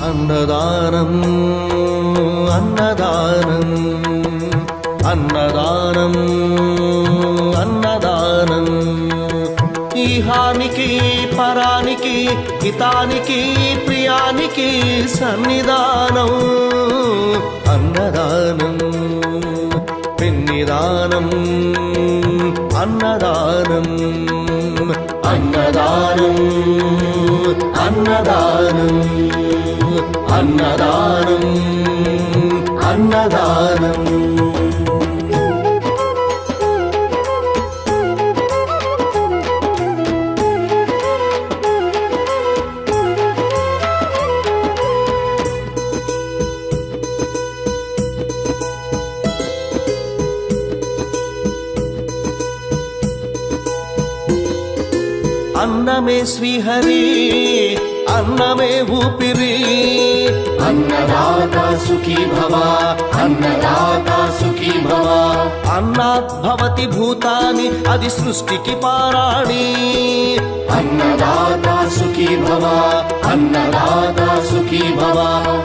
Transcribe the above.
అన్నదానం అన్నదానం అన్నదానం అన్నదానం ఈహానికి పరానికి హితానికి ప్రియానికి సన్నిధానం అన్నదానం పెన్నిదానం అన్నదానం అన్నదానం అన్నదానం అన్నదానం అన్నదానం అన్నమే శ్రీహరి అన్నమే ఊపిరి అన్నదాత సుఖీ భవ అన్నదాత సుఖీ భవ అన్నాత్ భవతి భూతాని అది సృష్టికి పారాణి అన్నదాత సుఖీ భవ అన్నదాత సుఖీ భవ